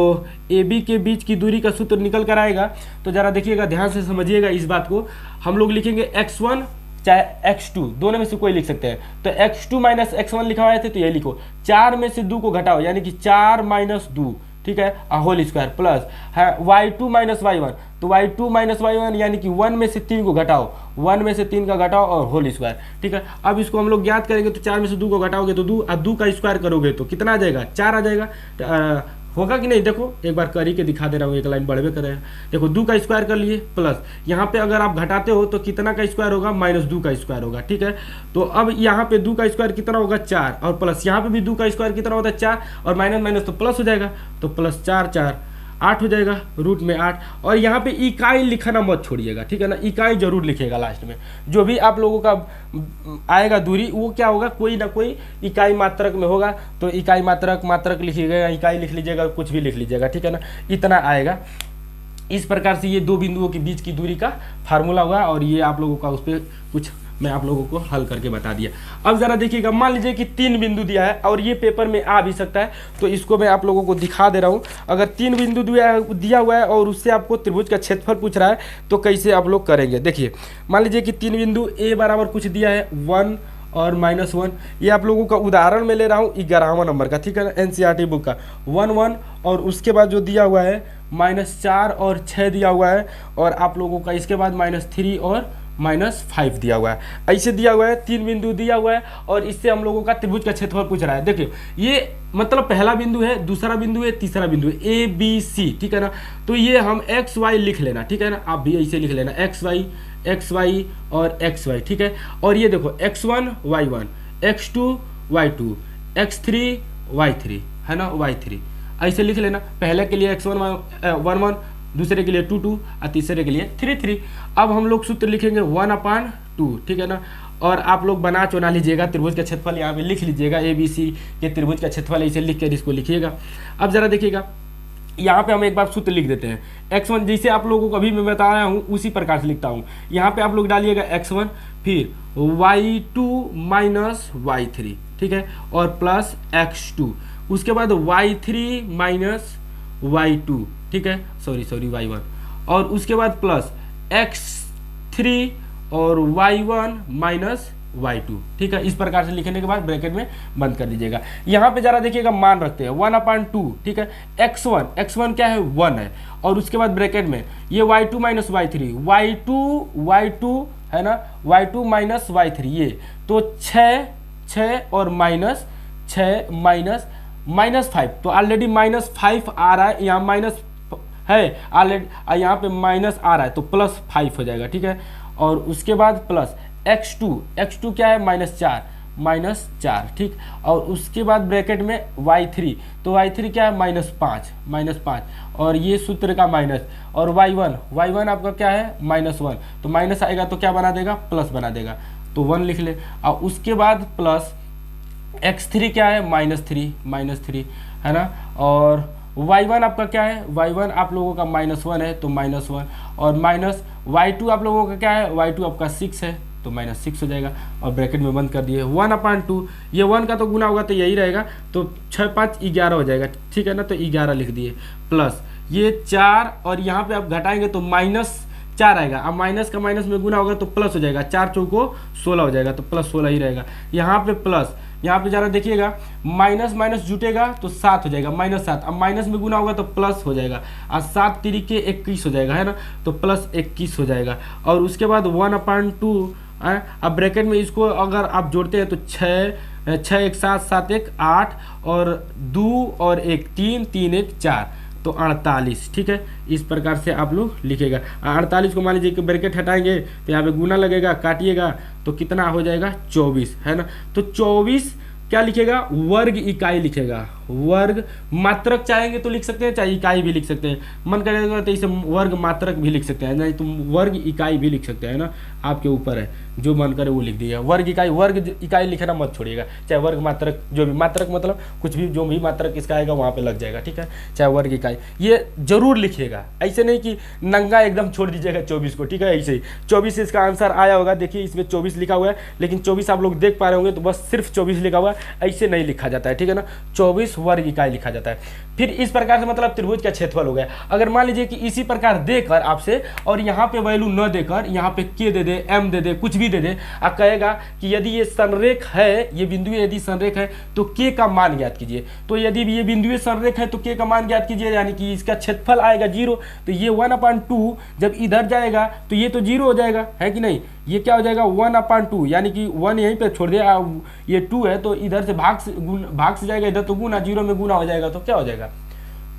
AB के बीच की दूरी का सूत्र निकल कर आएगा। तो ज़रा देखिएगा, ध्यान से समझिएगा इस बात को। हम लोग लिखेंगे x1 चाहे x2, दोनों में से कोई लिख सकते हैं। तो x2 माइनस x1 लिखा हुआ थे, तो ये लिखो 4 में से 2 को घटाओ, यानी कि 4 माइनस 2, ठीक है, होल स्क्वायर प्लस है y2 माइनस y1, तो y2 माइनस y1 यानी कि 1 में से 3 को घटाओ, 1 में से 3 का घटाओ और होल स्क्वायर, ठीक है। अब इसको हम लोग ज्ञात करेंगे तो 4 में से 2 को घटाओगे तो 2, अब 2 का स्क्वायर करोगे तो कितना आ जाएगा, 4 आ जाएगा। होगा कि नहीं, देखो एक बार कर ही के दिखा दे रहा हूँ, एक लाइन बढ़वे करेगा। देखो 2 का स्क्वायर कर लिए प्लस यहाँ पे अगर आप घटाते हो तो कितना का स्क्वायर होगा, -2 का स्क्वायर होगा, ठीक है। तो अब यहाँ पे 2 का स्क्वायर कितना होगा 4, और प्लस यहाँ पे भी 2 का स्क्वायर कितना होता है 4, और माइनस माइनस तो प्लस हो जाएगा, तो प्लस 4 4 8 हो जाएगा, रूट में 8। और यहाँ पे इकाई लिखना मत छोड़िएगा, ठीक है ना, इकाई जरूर लिखिएगा लास्ट में। जो भी आप लोगों का आएगा दूरी वो क्या होगा, कोई ना कोई इकाई मात्रक में होगा, तो इकाई मात्रक लिखिएगा, इकाई लिख लीजिएगा, कुछ भी लिख लीजिएगा, ठीक है ना, इतना आएगा। इस प्रकार से ये दो बिंदुओं के बीच की दूरी का फार्मूला होगा, और ये आप लोगों का उस पर कुछ मैं आप लोगों को हल करके बता दिया। अब जरा देखिएगा, मान लीजिए कि 3 बिंदु दिया है और ये पेपर में आ भी सकता है, तो इसको मैं आप लोगों को दिखा दे रहा हूँ। अगर 3 बिंदु दिया हुआ है और उससे आपको त्रिभुज का क्षेत्रफल पूछ रहा है तो कैसे आप लोग करेंगे। देखिए मान लीजिए कि 3 बिंदु ए बराबर कुछ दिया है 1 और -1, ये आप लोगों का उदाहरण में ले रहा हूँ 11वां नंबर का, ठीक है ना, NCERT बुक का 1 1, और उसके बाद जो दिया हुआ है -4 और 6 दिया हुआ है, और आप लोगों का इसके बाद -3 और -5 दिया हुआ है। ऐसे दिया हुआ है, 3 बिंदु दिया हुआ है और इससे हम लोगों का त्रिभुज का क्षेत्रफल पूछ रहा है। देखिए ये मतलब पहला बिंदु है, दूसरा बिंदु है, तीसरा बिंदु है, ABC, ठीक है ना। तो ये हम XY लिख लेना, ठीक है ना, आप भी ऐसे लिख लेना XY और XY, ठीक है। और ये देखो X1 Y1, X2 Y2, X3 Y3, है ना, Y3 ऐसे लिख लेना। पहले के लिए X1 1 1, दूसरे के लिए 2 2 और तीसरे के लिए 3 3। अब हम लोग सूत्र लिखेंगे 1/2, ठीक है ना। और आप लोग बना चुना लीजिएगा, त्रिभुज का क्षेत्रफल यहाँ पे लिख लीजिएगा, ABC के त्रिभुज का क्षेत्रफल ऐसे लिख कर इसको लिखिएगा। अब जरा देखिएगा, यहाँ पे हम एक बार सूत्र लिख देते हैं। X1 जैसे आप लोगों को अभी मैं बता रहा हूँ उसी प्रकार से लिखता हूँ। यहाँ पे आप लोग डालिएगा X1, फिर Y2 माइनस Y3, ठीक है, और प्लस X2, उसके बाद Y3 माइनस Y2, ठीक है, सॉरी Y1, और उसके बाद प्लस X3 और Y1 माइनस Y2, ठीक है। इस प्रकार से लिखने के बाद ब्रैकेट में बंद कर दीजिएगा। यहाँ पे जरा देखिएगा, मान रखते हैं 1/2, ठीक है। X1 क्या है 1 है, और उसके बाद ब्रैकेट में ये Y2 माइनस Y3, Y2 है ना, Y2 माइनस Y3, ये तो 6 और -6 -5, तो ऑलरेडी -5 आ रहा है, यहाँ माइनस है ऑलरेडी, यहाँ पे माइनस आ रहा है तो +5 हो जाएगा, ठीक है। और उसके बाद प्लस X2 क्या है -4, ठीक। और उसके बाद ब्रैकेट में Y3, तो Y3 क्या है -5, और ये सूत्र का माइनस, और Y1 आपका क्या है -1, तो माइनस आएगा तो क्या बना देगा, प्लस बना देगा, तो 1 लिख ले। और उसके बाद प्लस X3 क्या है -3, है ना, और y1 आपका क्या है, y1 आप लोगों का -1 है तो -1, और माइनस y2 आप लोगों का क्या है, y2 आपका 6 है तो -6 हो जाएगा, और ब्रैकेट में बंद कर दिए 1/2, ये 1 का तो गुना होगा तो यही रहेगा, तो 6 5 11 हो जाएगा, ठीक है ना, तो 11 लिख दिए, प्लस ये 4 और यहाँ पे आप घटाएंगे तो -4 आएगा, अब माइनस का माइनस में गुना होगा तो प्लस हो जाएगा, 4 चौको 16 हो जाएगा, तो +16 ही रहेगा, यहाँ पे प्लस, यहाँ पे ज़रा देखिएगा माइनस माइनस जुटेगा तो 7 हो जाएगा, -7, अब माइनस में गुना होगा तो प्लस हो जाएगा, और 7 तिरिके 21 हो जाएगा, है ना, तो +21 हो जाएगा, और उसके बाद 1/2, अब ब्रैकेट में इसको अगर आप जोड़ते हैं तो 6 1 7 7 1 8 और 2 और 1 3 3 1 4, तो 48, ठीक है, इस प्रकार से आप लोग लिखेगा। 48 को मान लीजिए कि ब्रैकेट हटाएंगे तो यहाँ पे गुना लगेगा, काटिएगा तो कितना हो जाएगा 24, है ना, तो 24 क्या लिखेगा, वर्ग इकाई लिखेगा, वर्ग मात्रक चाहेंगे तो लिख सकते हैं, चाहे इकाई भी लिख सकते हैं, मन करेगा तो इसे वर्ग मात्रक भी लिख सकते हैं, नहीं तो वर्ग इकाई भी लिख सकते हैं ना, आपके ऊपर है, जो मन करे वो लिख दीजिएगा। वर्ग इकाई लिखना मत छोड़िएगा, चाहे वर्ग मात्रक, जो भी मात्रक मतलब कुछ भी जो भी मात्रक इसका आएगा वहाँ पे लग जाएगा, ठीक है, चाहे वर्ग इकाई, ये जरूर लिखिएगा, ऐसे नहीं कि नंगा एकदम छोड़ दीजिएगा 24 को, ठीक है, ऐसे ही 24 इसका आंसर आया होगा, देखिए इसमें 24 लिखा हुआ है, लेकिन 24 आप लोग देख पा रहे होंगे तो बस सिर्फ 24 लिखा हुआ है, ऐसे नहीं लिखा जाता है, ठीक है ना, 24 वर्ग इकाई लिखा जाता है। फिर इस प्रकार से मतलब त्रिभुज का क्षेत्रफल हो गया। अगर मान लीजिए कि इसी प्रकार देकर आपसे और यहाँ पे वैल्यू न देकर यहाँ पे के दे दे, एम दे दे, कुछ भी दे दे, आप कहेगा कि यदि ये संरेख है, ये बिंदु यदि संरेख है तो के का मान ज्ञात कीजिए, तो यदि ये बिंदु संरेख है तो के का मान ज्ञात कीजिए, यानी कि इसका क्षेत्रफल आएगा 0, तो ये 1/2 जब इधर जाएगा तो ये तो 0 हो जाएगा, है कि नहीं, ये क्या हो जाएगा 1/2, यानी कि 1 यहीं पे छोड़ दिया, ये 2 है तो इधर से भाग से जाएगा, इधर तो गुना, 0 में गुना हो जाएगा तो क्या हो जाएगा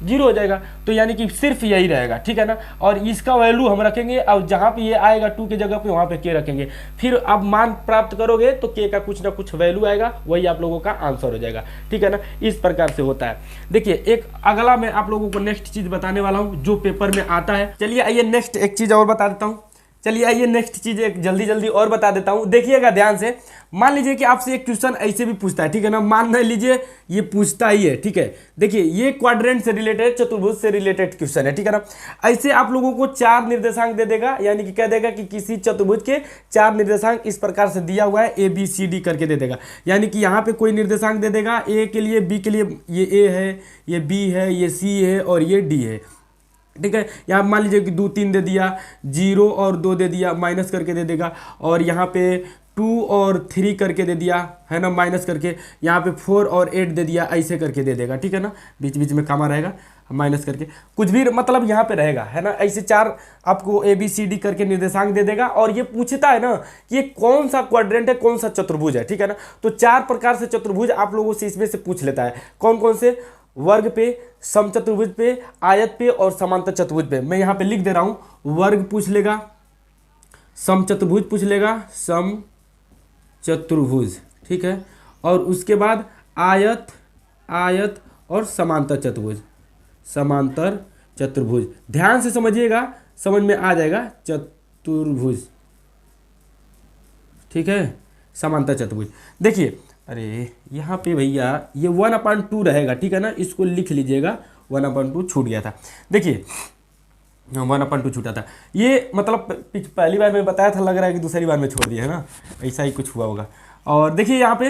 0 हो जाएगा, तो यानी कि सिर्फ यही रहेगा, ठीक है ना, और इसका वैल्यू हम रखेंगे, और जहाँ पे ये आएगा 2 की जगह पे वहाँ पे के रखेंगे, फिर आप मान प्राप्त करोगे तो के का कुछ ना कुछ वैल्यू आएगा, वही आप लोगों का आंसर हो जाएगा, ठीक है ना, इस प्रकार से होता है। देखिए एक अगला मैं आप लोगों को नेक्स्ट चीज बताने वाला हूँ जो पेपर में आता है। चलिए आइए नेक्स्ट एक चीज और बता देता हूँ, चलिए आइए नेक्स्ट चीज एक जल्दी और बता देता हूँ, देखिएगा ध्यान से। मान लीजिए कि आपसे एक क्वेश्चन ऐसे भी पूछता है, ठीक है ना, मान लीजिए ये पूछता ही है, ठीक है, देखिए ये क्वाड्रेंट से रिलेटेड, चतुर्भुज से रिलेटेड क्वेश्चन है, ठीक है ना, ऐसे आप लोगों को 4 निर्देशांक दे देगा, यानी कि कह देगा कि किसी चतुर्भुज के 4 निर्देशांक इस प्रकार से दिया हुआ है, ABCD करके दे देगा, यानी कि यहाँ पे कोई निर्देशांक दे देगा, A के लिए, B के लिए ये A है, ये B है, ये C है और ये D है, ठीक है, यहाँ मान लीजिए कि 2 3 दे दिया, 0 और 2 दे दिया, माइनस करके दे देगा, और यहाँ पे 2 और 3 करके दे दिया, है ना, माइनस करके, यहाँ पे 4 और 8 दे दिया, ऐसे करके दे देगा, ठीक है ना, बीच बीच में कामा रहेगा, माइनस करके कुछ भी मतलब यहाँ पे रहेगा, है ना, ऐसे 4 आपको ABCD करके निर्देशांक दे देगा, और ये पूछता है ना कि ये कौन सा क्वाड्रेंट है, कौन सा चतुर्भुज है, ठीक है ना, तो 4 प्रकार से चतुर्भुज आप लोगों से इसमें से पूछ लेता है, कौन कौन से, वर्ग पे, समचतुर्भुज पे, आयत पे और समांतर चतुर्भुज पे। मैं यहाँ पे लिख दे रहा हूँ, वर्ग पूछ लेगा, समचतुर्भुज पूछ लेगा, समचतुर्भुज, ठीक है, और उसके बाद आयत और समांतर चतुर्भुज, ध्यान से समझिएगा, समझ में आ जाएगा, चतुर्भुज, ठीक है, समांतर चतुर्भुज। देखिए अरे यहाँ पे भैया ये 1/2 रहेगा, ठीक है ना, इसको लिख लीजिएगा, 1/2 छूट गया था, देखिए 1/2 छूटा था, ये मतलब पहली बार मैं बताया था, लग रहा है कि दूसरी बार में छोड़ दिया है ना, ऐसा ही कुछ हुआ होगा। और देखिए यहाँ पे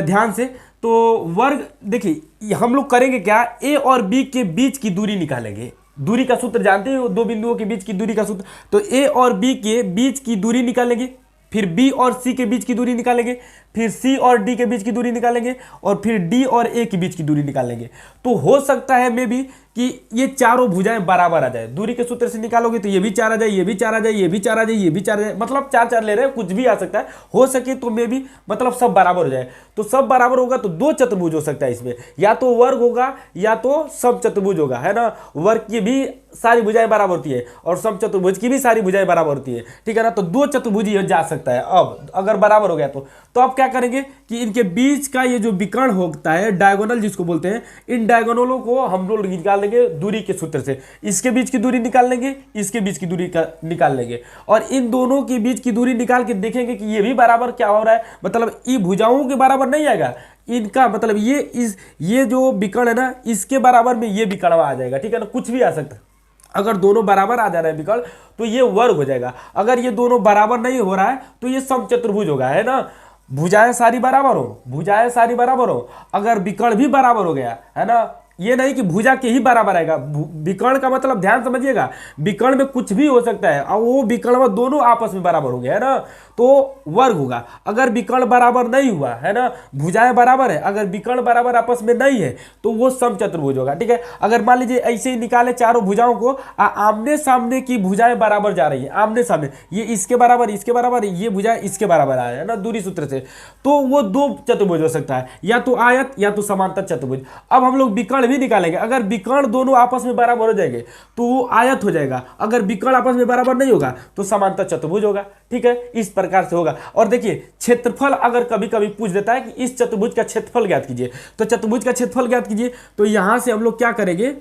ध्यान से, तो वर्ग, देखिए हम लोग करेंगे क्या, A और B के बीच की दूरी निकालेंगे, दूरी का सूत्र जानते हो, 2 बिंदुओं के बीच की दूरी का सूत्र, तो A और B के बीच की दूरी निकालेंगे, फिर B और C के बीच की दूरी निकालेंगे, फिर C और D के बीच की दूरी निकालेंगे, और फिर D और A के बीच की दूरी निकालेंगे। तो हो सकता है मे भी कि ये चारों भुजाएं बराबर आ जाए, दूरी के सूत्र से निकालोगे तो ये भी 4 आ जाए, ये भी 4 आ जाए, ये भी 4 आ जाए, ये भी 4 आ जाए, मतलब 4 ले रहे हैं, कुछ भी आ सकता है, हो सके तो मे भी मतलब सब बराबर हो जाए। तो सब बराबर होगा तो 2 चतुर्भुज हो सकता है इसमें, या तो वर्ग होगा या तो सब चतुर्भुज होगा, है ना, वर्ग की भी सारी भुजाएं बराबर होती है और सब चतुर्भुज की भी सारी भुजाएं बराबर होती है, ठीक है ना, तो 2 चतुर्भुज ये जा सकता है। अब अगर बराबर हो गया तो अब क्या करेंगे कि इनके बीच का ये जो विकर्ण होता है, डायगोनल जिसको बोलते हैं, इन डायगोनलों को हम लोग निकाल देंगे दूरी के सूत्र से, इसके बीच की दूरी निकाल लेंगे, इसके बीच की दूरी निकाल लेंगे, और इन दोनों के बीच की दूरी निकाल के देखेंगे कि ये भी बराबर क्या हो रहा है, मतलब ई भुजाओं के बराबर नहीं आएगा, इनका मतलब ये जो विकर्ण है ना, इसके बराबर में ये विकर्णवा आ जाएगा, ठीक है ना, कुछ भी आ सकता है। अगर दोनों बराबर आ जा रहे हैं विकर्ण तो ये वर्ग हो जाएगा। अगर ये दोनों बराबर नहीं हो रहा है तो ये समचतुर्भुज होगा, है ना। भुजाएं सारी बराबर हो, भुजाएं सारी बराबर हो, अगर विकर्ण भी बराबर हो गया, है ना, ये नहीं कि भुजा के ही बराबर आएगा। विकर्ण का मतलब ध्यान समझिएगा, विकर्ण में कुछ भी हो सकता है और वो विकर्ण दोनों आपस में बराबर हो गया, है ना, तो वर्ग होगा। अगर विकर्ण बराबर नहीं हुआ, है ना, भुजाएं बराबर है, अगर विकर्ण बराबर आपस में नहीं है तो वो समचतुर्भुज होगा, ठीक है। अगर मान लीजिए ऐसे ही निकाले चारों भुजाओं को, आमने सामने की भुजाएं बराबर जा रही है, आमने सामने, ये इसके बराबर, इसके बराबर, ये भुजाएं इसके बराबर आया, है ना, दूरी सूत्र से, तो वो दो चतुर्भुज हो सकता है, या तो आयत या तो समांतर चतुर्भुज। अब हम लोग विकर्ण भी निकालेंगे। अगर विकर्ण दोनों आपस में बराबर हो जाएंगे तो वो आयत हो जाएगा, अगर विकर्ण आपस में बराबर नहीं होगा तो समांतर चतुर्भुज होगा, ठीक है। इस प्रकार से होगा। और देखिए क्षेत्रफल अगर कभी कभी पूछ देता है कि इस चतुर्भुज का क्षेत्रफल ज्ञात कीजिए, तो चतुर्भुज का क्षेत्रफल ज्ञात कीजिए, तो यहां से हम लोग क्या करेंगे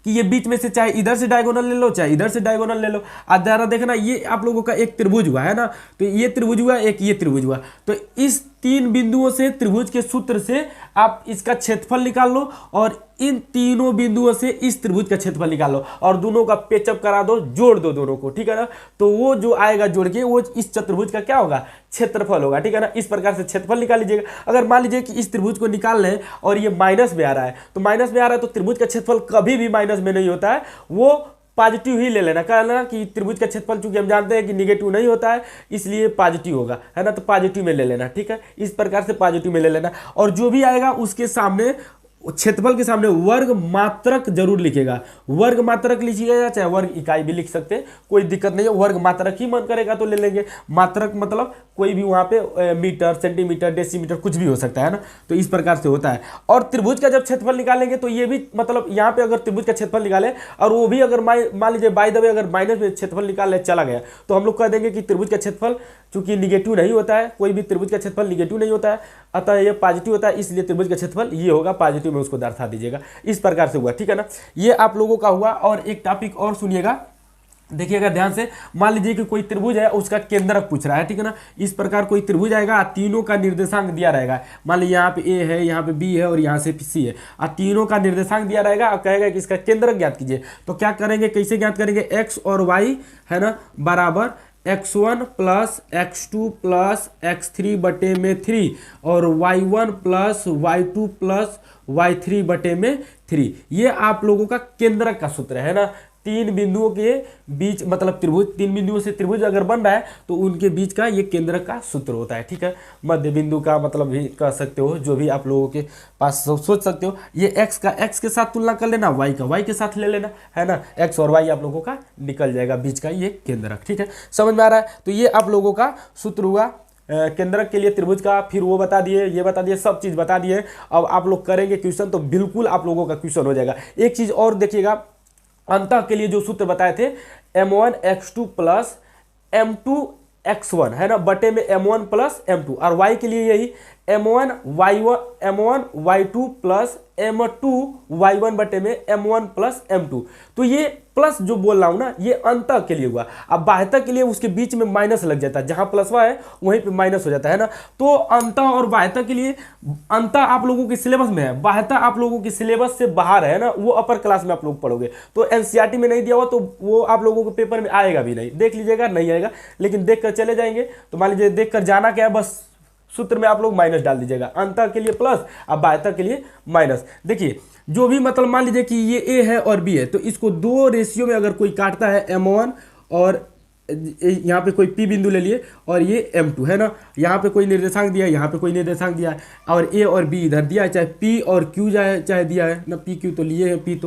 कि ये बीच में से चाहे इधर से डायगोनल ले लो चाहे इधर से डायगोनल ले लो। आज जरा देखना, ये आप लोगों का एक त्रिभुज हुआ, है ना, तो ये त्रिभुज हुआ, एक ये त्रिभुज हुआ, तो इस 3 बिंदुओं से त्रिभुज के सूत्र से आप इसका क्षेत्रफल निकाल लो और इन तीनों बिंदुओं से इस त्रिभुज का क्षेत्रफल निकाल लो और दोनों का पेचअप करा दो, जोड़ दो दोनों को, ठीक है ना। तो वो जो आएगा जोड़ के वो इस चतुर्भुज का क्या होगा, क्षेत्रफल होगा, ठीक है ना। इस प्रकार से क्षेत्रफल निकाल लीजिएगा। अगर मान लीजिए कि इस त्रिभुज को निकाल लें और ये माइनस में आ रहा है, तो माइनस में आ रहा है तो त्रिभुज का क्षेत्रफल कभी भी माइनस में नहीं होता है, वो पॉजिटिव ही ले लेना। कहना कि त्रिभुज का क्षेत्रफल चूंकि हम जानते हैं कि निगेटिव नहीं होता है इसलिए पॉजिटिव होगा, है ना, तो पॉजिटिव में ले लेना, ठीक है। इस प्रकार से पॉजिटिव में ले लेना और जो भी आएगा उसके सामने, क्षेत्रफल के सामने वर्ग मात्रक जरूर लिखेगा। वर्ग मात्रक लिखिएगा, चाहे वर्ग इकाई भी लिख सकते हैं, कोई दिक्कत नहीं है। वर्ग मात्रक ही मन करेगा तो ले लेंगे। मात्रक मतलब कोई भी वहां पे मीटर, सेंटीमीटर, डेसीमीटर कुछ भी हो सकता है ना, तो इस प्रकार से होता है। और त्रिभुज का जब क्षेत्रफल निकालेंगे तो ये भी मतलब यहाँ पे अगर त्रिभुज का क्षेत्रफल निकाले और वो भी अगर मान लीजिए बाय द वे अगर माइनस में क्षेत्रफल निकालने चला गया तो हम लोग कह देंगे कि त्रिभुज का क्षेत्रफल चूंकि निगेटिव नहीं होता है, कोई भी त्रिभुज का क्षेत्रफल निगेटिव नहीं होता है, अतः ये पॉजिटिव होता है, इसलिए त्रिभुज का क्षेत्रफल ये होगा, पॉजिटिव में उसको दर्शा दीजिएगा। इस प्रकार से हुआ, ठीक है ना। ये आप लोगों का हुआ। और एक टॉपिक और सुनिएगा, देखिएगा ध्यान से। मान लीजिए कि कोई त्रिभुज है, उसका केंद्रक पूछ रहा है, ठीक है ना। इस प्रकार कोई त्रिभुज आएगा, तीनों का निर्देशांक दिया रहेगा। मान लीजिए यहाँ पे ए है, यहाँ पे बी है और यहाँ से सी है, और तीनों का निर्देशांक दिया रहेगा और कहेगा कि इसका केंद्रक ज्ञात कीजिए। तो क्या करेंगे, कैसे ज्ञात करेंगे, एक्स और वाई, है ना, बराबर x1 plus x2 plus x3 बटे में 3 और y1 plus y2 plus y3 बटे में 3। ये आप लोगों का केंद्रक का सूत्र है ना। 3 बिंदुओं के बीच मतलब त्रिभुज, 3 बिंदुओं से त्रिभुज अगर बन रहा है तो उनके बीच का ये केंद्रक का सूत्र होता है, ठीक है। मध्य बिंदु का मतलब भी कह सकते हो, जो भी आप लोगों के पास सोच सकते हो। ये x का x के साथ तुलना कर लेना, y का y के साथ ले लेना, है ना। x और y आप लोगों का निकल जाएगा बीच का ये केंद्रक, ठीक है। समझ में आ रहा है। तो ये आप लोगों का सूत्र हुआ केंद्रक के लिए त्रिभुज का। फिर वो बता दिए, ये बता दिए, सब चीज़ बता दिए। अब आप लोग करेंगे क्वेश्चन तो बिल्कुल आप लोगों का क्वेश्चन हो जाएगा। एक चीज़ और देखिएगा, अंतः के लिए जो सूत्र बताए थे m1 x2 plus m2 x1, है ना, बटे में m1 प्लस m2, और y के लिए यही m1 y2 plus m2 y1 बटे में m1 प्लस m2। तो ये प्लस जो बोल रहा हूं ना, ये अंतः के लिए हुआ। अब बाह्यतः के लिए उसके बीच में माइनस लग जाता है, जहां प्लस है वहीं पे माइनस हो जाता है ना। तो अंतः और बाह्यतः के लिए, अंतः आप लोगों के सिलेबस में है, बाह्यतः आप लोगों के सिलेबस से बाहर है ना, वो अपर क्लास में आप लोग पढ़ोगे। तो एनसीईआरटी में नहीं दिया हुआ तो वो आप लोगों को पेपर में आएगा भी नहीं, देख लीजिएगा, नहीं आएगा, लेकिन देख कर चले जाएंगे। तो मान लीजिए देख कर जाना क्या है, बस सूत्र में आप लोग माइनस डाल दीजिएगा, अंतः के लिए प्लस, अब बाह्यतः के लिए माइनस। देखिए जो भी मतलब मान लीजिए कि ये ए है और बी है, तो इसको 2 रेशियो में अगर कोई काटता है, m1 और यहाँ पे कोई p बिंदु ले लिए और ये m2, है ना। यहाँ पे कोई निर्देशांक दिया है, यहाँ पे कोई निर्देशांक दिया है, और a और b इधर दिया है, चाहे p और q चाहे दिया है ना, p q तो लिए हैं, p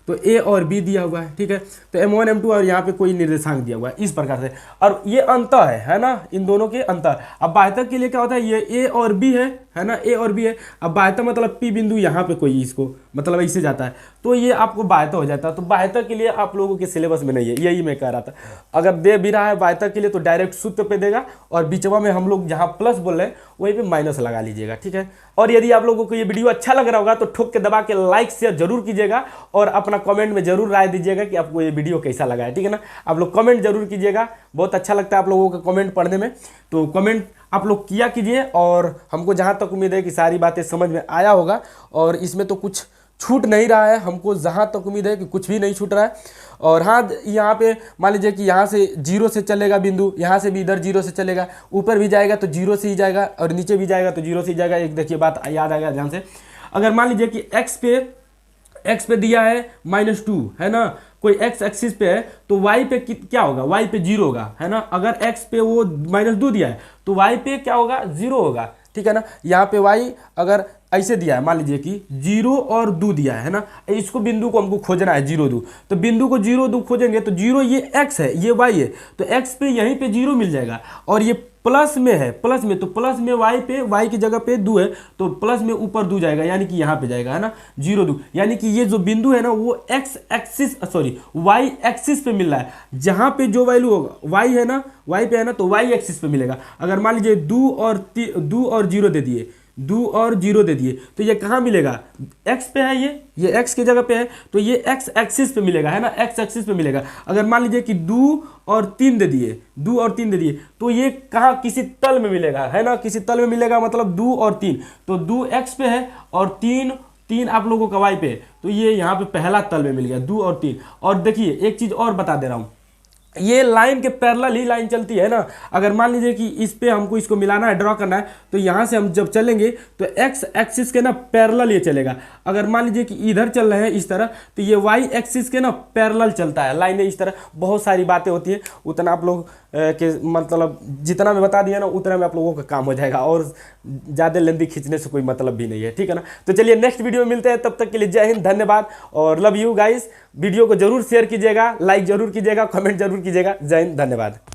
तो a और b दिया हुआ है, ठीक है। तो m1 m2 और यहाँ पे कोई निर्देशांक दिया हुआ है, इस प्रकार से। और ये अंतः है ना, इन दोनों के अंतः। अब बाह्यतः के लिए क्या होता है, ये a और b है ना, a और b है। अब बाह्यतः मतलब p बिंदु यहाँ पे कोई इसको मतलब ऐसे जाता है तो ये आपको बाह्यतः हो जाता है। तो बाह्यतः के लिए आप लोगों के सिलेबस में नहीं है, यही मैं कह रहा था। अगर दे भी रहा है बाह्यतः के लिए तो डायरेक्ट सूत्र पे देगा और बीचवा में हम लोग जहाँ प्लस बोल रहे हैं वहीं पे माइनस लगा लीजिएगा, ठीक है। और यदि आप लोगों को ये वीडियो अच्छा लग रहा होगा तो ठोक के दबा के लाइक शेयर जरूर कीजिएगा और अपना कमेंट में जरूर राय दीजिएगा कि आपको ये वीडियो कैसा लगा है, ठीक है ना। आप लोग कमेंट जरूर कीजिएगा, बहुत अच्छा लगता है आप लोगों का कमेंट पढ़ने में। तो कमेंट आप लोग किया कीजिए और हमको जहाँ तक उम्मीद है कि सारी बातें समझ में आया होगा और इसमें तो कुछ छूट नहीं रहा है, हमको जहाँ तक उम्मीद है कि कुछ भी नहीं छूट रहा है। और हाँ, यहाँ पे मान लीजिए कि यहाँ से जीरो से चलेगा बिंदु, यहाँ से भी इधर जीरो से चलेगा, ऊपर भी जाएगा तो जीरो से ही जाएगा और नीचे भी जाएगा तो जीरो से ही जाएगा। एक देखिए बात याद आएगा ध्यान से, अगर मान लीजिए कि एक्स पे दिया है -2 है ना, कोई एक्स एक्सिस पे है तो वाई पे क्या होगा, वाई पे 0 होगा है ना। अगर एक्स पे वो -2 दिया है तो वाई पे क्या होगा, 0 होगा, ठीक है ना। यहाँ पे वाई अगर ऐसे दिया है, मान लीजिए कि 0 और 2 दिया है ना, इसको बिंदु को हमको खोजना है 0 2, तो बिंदु को 0 2 खोजेंगे तो 0 ये x है, ये y है, तो x पे यहीं पे 0 मिल जाएगा और ये प्लस में है, प्लस में, तो प्लस में y की जगह पे 2 है तो प्लस में ऊपर 2 जाएगा, यानी कि यहाँ पे जाएगा है ना 0 2, यानी कि ये जो बिंदु है ना वो x axis sorry y axis पे मिल रहा है। जहाँ पे जो वैल्यू होगा y है ना, y पे है ना, तो y एक्सिस पे मिलेगा। अगर मान लीजिए 2 और 0 दे दिए, 2 और 0 दे दिए तो ये कहाँ मिलेगा, x पे है, ये x की जगह पे है तो ये x एक्सिस पे मिलेगा है ना, x एक्सिस पे मिलेगा। अगर मान लीजिए कि 2 और 3 दे दिए, 2 और 3 दे दिए तो ये कहाँ, किसी तल में मिलेगा है ना, किसी तल में मिलेगा, मतलब 2 और 3, तो 2 x पे है और 3 आप लोगों का y पे है, तो ये यहाँ पे पहला तल में मिल गया 2 और 3। और देखिए एक चीज़ और बता दे रहा हूँ, ये लाइन के पैरेलल ही लाइन चलती है ना। अगर मान लीजिए कि इस पे हमको इसको मिलाना है, ड्रॉ करना है, तो यहाँ से हम जब चलेंगे तो x एक्सिस के ना पैरेलल ये चलेगा। अगर मान लीजिए कि इधर चल रहे हैं इस तरह तो ये y एक्सिस के ना पैरेलल चलता है, लाइनें इस तरह। बहुत सारी बातें होती है, उतना आप लोग के मतलब जितना मैं बता दिया ना उतना में आप लोगों का काम हो जाएगा और ज़्यादा लेंदी खींचने से कोई मतलब भी नहीं है, ठीक है ना। तो चलिए नेक्स्ट वीडियो में मिलते हैं, तब तक के लिए जय हिंद, धन्यवाद और लव यू गाइस। वीडियो को जरूर शेयर कीजिएगा, लाइक जरूर कीजिएगा, कमेंट जरूर कीजिएगा। जय हिंद, धन्यवाद।